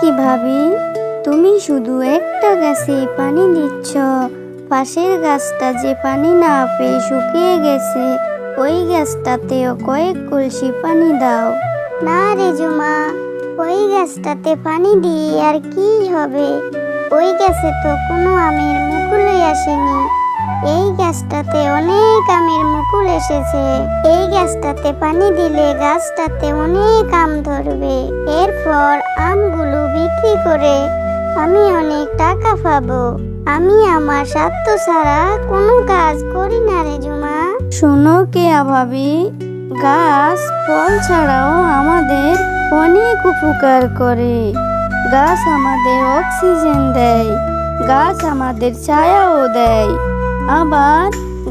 কি ভাবি, তুমি শুধু একটা গাছে পানি দিচ্ছ, পাশের গাছটা যে পানি না পেয়ে শুকিয়ে গেছে, ওই গাছটাতেও কয়েক কলসি পানি দাও। না রে জুমা, ওই গাছটাতে পানি দিয়ে আর কি হবে? ওই গাছে তো কোনো আমের মুকুলই আসেনি। এই গাছটাতে অনেক আমের মুকুল এসেছে। এই গাছটাতে পানি দিলে গাছটাতে অনেক আম ধরবে। এরপর আমগুলো বিক্রি করে আমি অনেক টাকা পাবো। আমি আমার স্বার্থ ছাড়া কোনো কাজ করি না রে জুমা। শোনো কেয়া ভাবি, গাছ ফল ছাড়াও আমাদের অনেক উপকার করে। গাছ আমাদের অক্সিজেন দেয়, গাছ আমাদের ছায়াও দেয়। আবার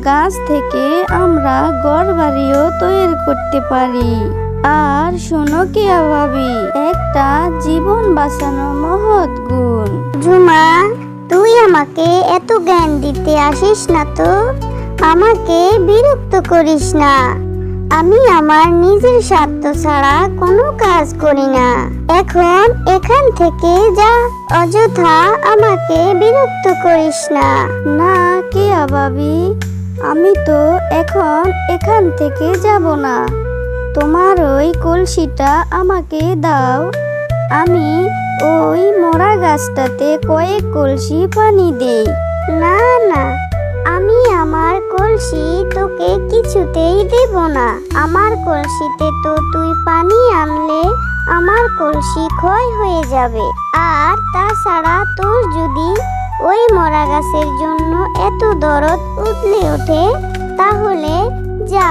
গাছ থেকে আমরা ঘরবাড়িও তৈরি করতে পারি। আর শোনো কেয়া ভাবি, একটা জীবন বাঁচানো মহৎ গুণ। ঝুমা, তুই আমাকে এত জ্ঞান দিতে আসিস না তো। আমাকে বিরক্ত করিস না। আমি আমার নিজের স্বার্থ ছাড়া কোনো কাজ করি না। এখন এখান থেকে যা, অযথা আমাকে বিরক্ত করিস না। না কেয়া ভাবি, আমি তো এখন এখান থেকে যাব না। তোমার ওই কলসিটা আমাকে দাও, আমি ওই মরা গাছটাতে কয়েক কলসি পানি দেই। না না, আমি আমার কলসি তোকে কিছুতেই দেব না। আমার কলসিতে তো তুই পানি আনলে আমার কলসি ক্ষয় হয়ে যাবে। আর তাছাড়া তোর যদি ওই মরা গাছের জন্য এত দরদ উতলে ওঠে, তাহলে যা,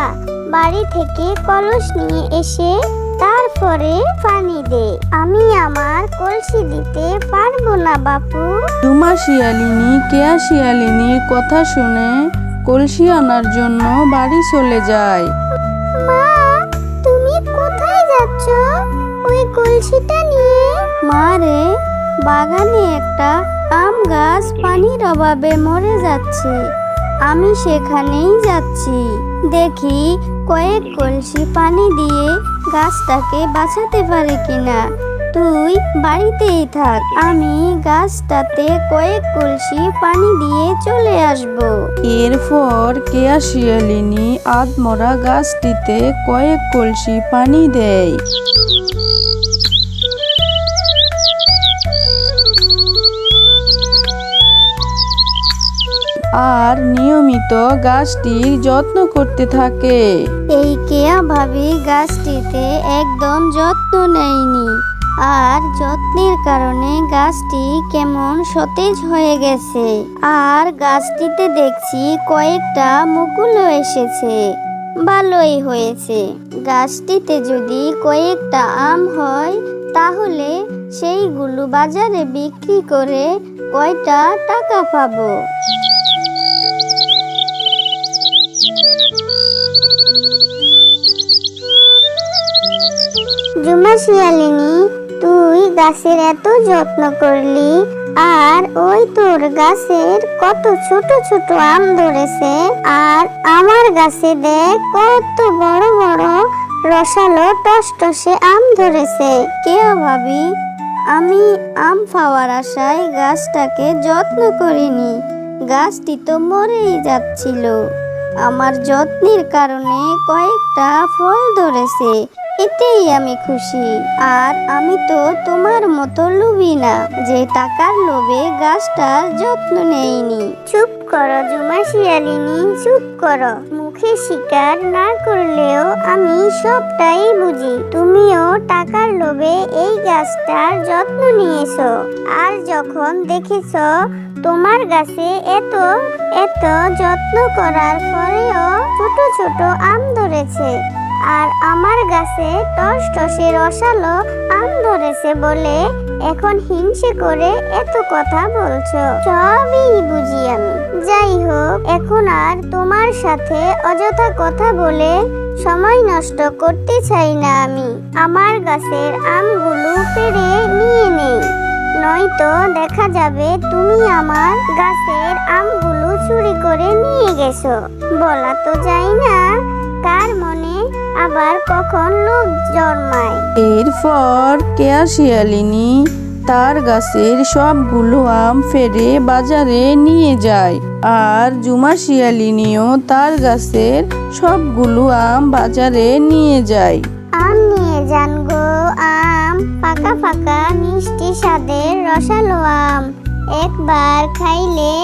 বাড়ি থেকে কলস নিয়ে এসে তারপরে পানি দে। আমি আমার কলসি দিতে পারবো না বাপু। ঝুমা শিয়ালিনী কেয়া শিয়ালিনীর কথা শুনে কলসি আনার জন্য বাড়ি চলে যায়। মা, তুমি কোথায় যাচ্ছ ওই কলসিটা নিয়ে? মা রে, বাগানে একটা আম গাছ পানির অভাবে মরে যাচ্ছে, আমি সেখানেই যাচ্ছি। দেখি কয়েক কলসি পানি দিয়ে গাছটাকে বাঁচাতে পারে কিনা। তুই বাড়িতেই থাক, আমি গাছটাতে কয়েক কলসি পানি দিয়ে চলে আসব। এরপর কেয়া শিয়ালিনী আধমরা গাছটিতে কয়েক কলসি পানি দেয়। আর নিয়মিত গাছটির যত্ন করতে থাকে। এই কেয়া ভাবি গাছটিতে একদম যত্ন নেয়নি, আর যত্নের কারণে গাছটি কেমন সতেজ হয়ে গেছে। আর গাছটিতে দেখছি কয়েকটা মুকুলও এসেছে। ভালোই হয়েছে, গাছটিতে যদি কয়েকটা আম হয়, তাহলে সেইগুলো বাজারে বিক্রি করে কয়টা টাকা পাবো। ঝুমা শিয়ালিনী, তুই গাছের এত যত্ন করলি, আর ওই তোর গাছের কত ছোট ছোট আম ধরেছে, আর আমার গাছে দেখ কত বড় বড় রসালো টসটসে আম ধরেছে। কেয়া ভাবি, আমি আম পাওয়ার আশায় গাছটাকে যত্ন করিনি, গাছটি তো মরেই যাচ্ছিল। আমার যত্নের কারণে কয়েকটা ফল ধরেছে, এতেই আমি খুশি। আর আমি তো তোমার মতো লোভী না, যে টাকার লোভে গাছটার যত্ন নেইনি। চুপ করো ঝুমা শিয়ালিনী, চুপ করো। মুখে স্বীকার না করলেও আমি সবটাই বুঝি। তুমিও টাকার লোভে এই গাছটার যত্ন নিয়েছো, আর যখন দেখেছো তোমার গাছে এত এত যত্ন করার পরেও ছোট ছোট আম ধরেছে, আর আমার গাছে টসটসে রসালো আম ধরেছে বলে এখন হিংসে করে এত কথা বলছো। সবই বুঝি আমি। যাই হোক, এখন আর তোমার সাথে অযথা কথা বলে সময় নষ্ট করতে চাই না আমি। আমার গাছের আমগুলো পেড়ে নিয়ে নেই, নয়তো দেখা যাবে তুমি আমার গাছের আমগুলো চুরি করে নিয়ে গেছো। বলা তো যায় না কার মনে আবার কখন লোভ জন্মায়। এরপর কেয়া শিয়ালিনী তার গাছের সবগুলো আম ফেরে বাজারে নিয়ে যায়। আর জুমা শিয়ালিনীও তার গাছের সবগুলো আম বাজারে নিয়ে যায়। আম নিয়ে যান গো আম, পাকা পাকা মিষ্টি স্বাদের রসালো আম। একবার খাইলে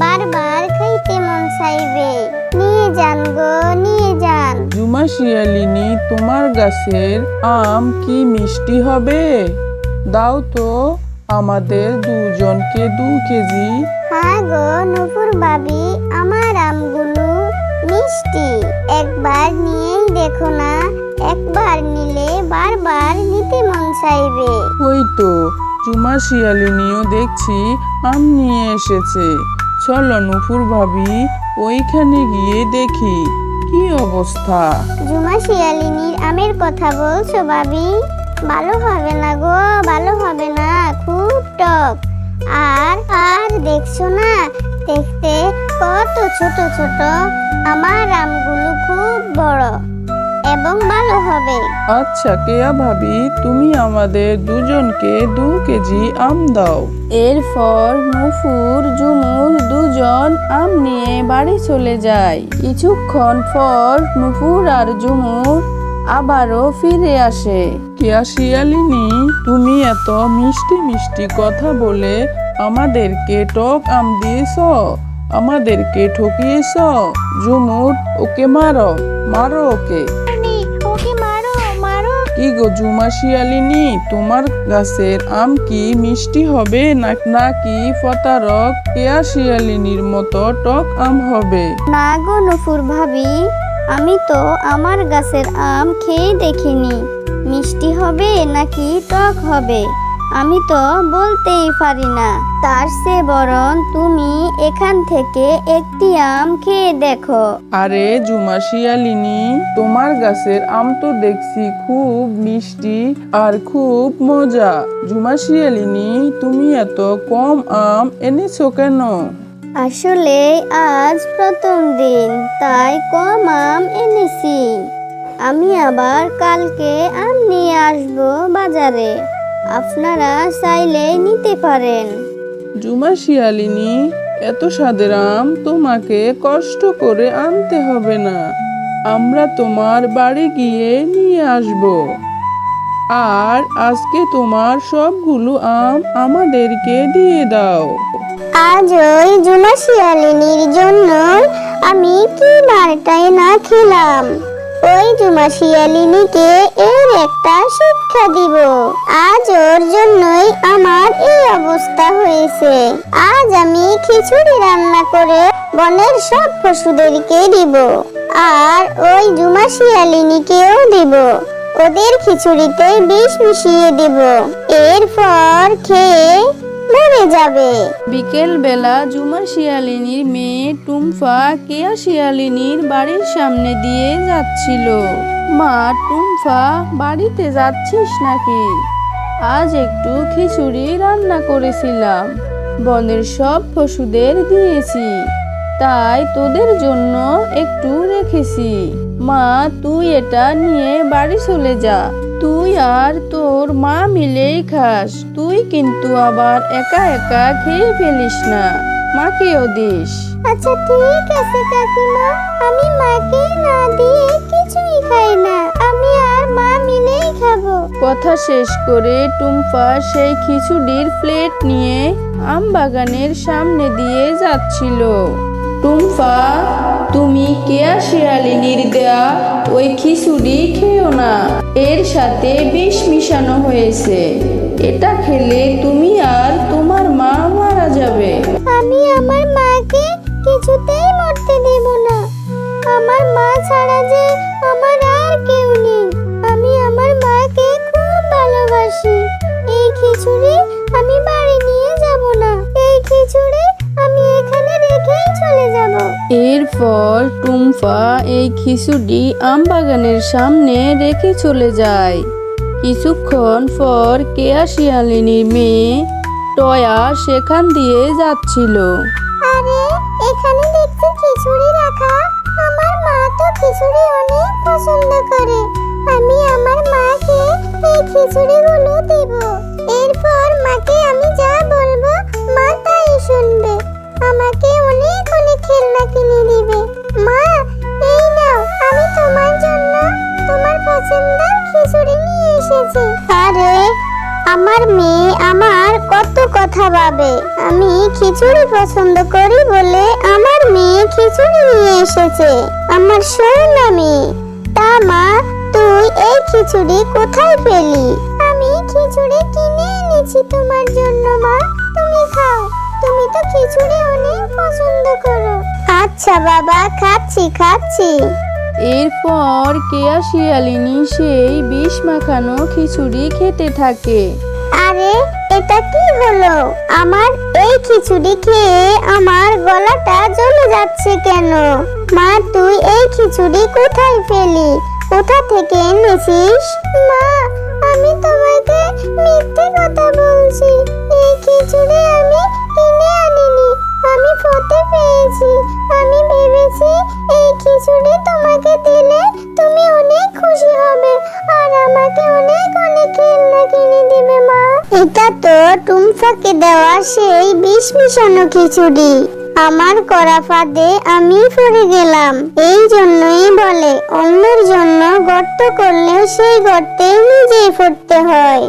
বারবার খাইতে মন চাইবে। নিয়ে যান গো, নিয়ে যান। জুমা শিয়ালিনী, তোমার গাছের আম কি মিষ্টি হবে? দাও তো আমাদের দুজনকে 2 কেজি। হ্যাঁ গো নুপুর ভাবি, আমার আমগুলো মিষ্টি। একবার নিয়েই দেখো না, একবার নিলে বারবার নিতে মন চাইবে। ওই তো জুমা শিয়ালিনীও দেখছি আম নিয়ে এসেছে। চলো নুপুর ভাবি, ওইখানে গিয়ে দেখি কি অবস্থা। জুমা শিয়ালিনীর আমের কথা বলছো ভাবি? ভালো হবে না গো, ভালো হবে না, খুব টক। আর আর দেখছো না, দেখতে কত ছোট ছোট। আমার আমগুলো খুব বড় এবং ভালো হবে। আচ্ছা কেয়া ভাবি, তুমি আমাদের দুজনকে 2 কেজি আম দাও। এরপর নুপুর ঝুমুর দুজন আম নিয়ে বাড়ি চলে যায়। কিছুক্ষণ পর নুপুর আর ঝুমুর আবারও ফিরে আসে। কেয়া শিয়ালিনী, তুমি এত মিষ্টি মিষ্টি কথা বলে আমাদেরকে টক আম দিয়েছ, আমাদেরকে ঠকিয়েছ। ঝুমুর, ওকে মারো, মারো ওকে। ওকে মারো, মারো। কি গো জুমা শিয়ালিনী, তোমার গাছের আম কি মিষ্টি হবে নাকি প্রতারক কেয়া শিয়ালিনীর মতো টক আম হবে? না গো নুপুর ভাবি, আমি তো আমার গাছের আম খেয়ে দেখিনি মিষ্টি হবে নাকি টক হবে। আমি তো বলতেই পারি না। তার চেয়ে বরং তুমি এখান থেকে একটি আম খেয়ে দেখো। আরে জুমা শিয়ালিনী, তোমার গাছের আম তো দেখছি খুব মিষ্টি আর খুব মজা। জুমা শিয়ালিনী, তুমি এত কম আম এনেছো কেন? আসলে আজ প্রথম দিন, তাই কম আম এনেছি। আমি আবার কালকে আম নিয়ে আসবো বাজারে। আপনারা চাইলে নিতে পারেন। জুমা শিয়ালিনী, এত স্বাদের আম তোমাকে কষ্ট করে আনতে হবে না, আমরা তোমার বাড়ি গিয়ে নিয়ে আসব। আর আজকে তোমার সবগুলো আম আমাদেরকে দিয়ে দাও। আজ ওই জুমা শিয়ালিনীর জন্য আমি কি বারটাই না খেলাম। ওই জুমা শিয়ালিনীকে এর একটা শিক্ষা দিব। আজ ওর জন্যই আমার এই অবস্থা হয়েছে। আজ আমি খিচুড়ি রান্না করে বনের সব পশুদেরকে দিব, আর ওই জুমা শিয়ালিনীকেও দিব। ওদের খিচুড়িতে বিষ মিশিয়ে দিব, এরপর খেয়ে মরে যাবে। বিকেল বেলা জুমা শিয়ালিনীর মেয়ে টুম্পা কেয়া শিয়ালিনীর বাড়ির সামনে দিয়ে যাচ্ছিল। মা, টুম্পা বাড়িতে যাচ্ছিস নাকি? আজ একটু খিচুড়ি রান্না করেছিলাম, বনের সব পশুদের দিয়েছি, তাই তোদের জন্য একটু রেখেছি। মা, তুই এটা নিয়ে বাড়ি চলে যা। তুই আর তোর মা মিলেই খাস। তুই কিন্তু আবার একা একা খেয়ে ফেলিস না, মাকেও দিস। আচ্ছা ঠিক আছে কাকিমা, আমি মাকে না দিয়ে কিছুই খাই না। আমি আর মা মিলেই খাবো। কথা শেষ করে টুম্পা সেই খিচুড়ির প্লেট নিয়ে আম বাগানের সামনে দিয়ে যাচ্ছিল। টুম্পা, তুমি কেয়া শিয়ালিনীর দেয়া ওই খিচুড়ি খেও না, এর সাথে বিষ মিশানো হয়েছে। এটা খেলে তুমি আর তোমার মা মারা যাবে। আমি আমার মাকে কিছুতেই মরতে দেব না। আমার মা ছাড়া যে আমার আর কেউ নেই। আমি আমার মাকে খুব ভালোবাসি। এই খিচুড়ি আমি বাড়ি নিয়ে যাব না। এই খিচুড়ি আমি এখানে রেখেই চলে যাব। এরপর টুম্পা এই খিচুড়ি আম বাগানের সামনে রেখে চলে যায়। কিছুক্ষণ পর কেয়া শিয়ালিনীর মেয়ে টয়া সেখান দিয়ে যাচ্ছিল। আরে এখানে দেখছি খিচুড়ি রাখা। আমার মা তো খিচুড়ি অনেক পছন্দ করে। আমি আমার মাকে এই খিচুড়িগুলো দেব। এরপর মাকে আমার মেয়ে আমার কত কথা ভাবে। আমি খিচুড়ি পছন্দ করি বলে আমার মেয়ে খিচুড়ি নিয়ে এসেছে, আমার সোনা মেয়ে। তা মা, তুই এই খিচুড়ি কোথায় পেলি? আমি খিচুড়ি কিনে এনেছি তোমার জন্য মা, তুমি খাও, তুমি তো খিচুড়ি অনেক পছন্দ করো। আচ্ছা বাবা, খাচ্ছি খাচ্ছি। এরপর কেয়া শিয়ালিনী সেই বিষ মাখানো খিচুড়ি খেতে থাকে। আরে এটা কি হলো? আমার এই খিচুড়ি খেয়ে আমার গলাটা জ্বলে যাচ্ছে কেন? মা, তুই এই খিচুড়ি কোথায় পেলি? কোথা থেকে এনেছিস? মা, আমি তোমাকে মিথ্যে কথা বলছি। এই খিচুড়ি আমি কিনে আনিনি, আমি ফতে পেয়েছি। আমি ভেবেছি এই খিচুড়ি তোমাকে দিলে তুমি অনেক খুশি হবে আর আমাকে অনেক অনেক খেলনা কিনে দিবে মা। এটা তো টুম্পাকে দেওয়া সেই বিষ মিশানো খিচুড়ি। আমার করা ফাঁদে আমি পড়ে গেলাম। এই জন্যই বলে অন্যের জন্য গর্ত করলে সেই গর্তে নিজেই পড়তে হয়।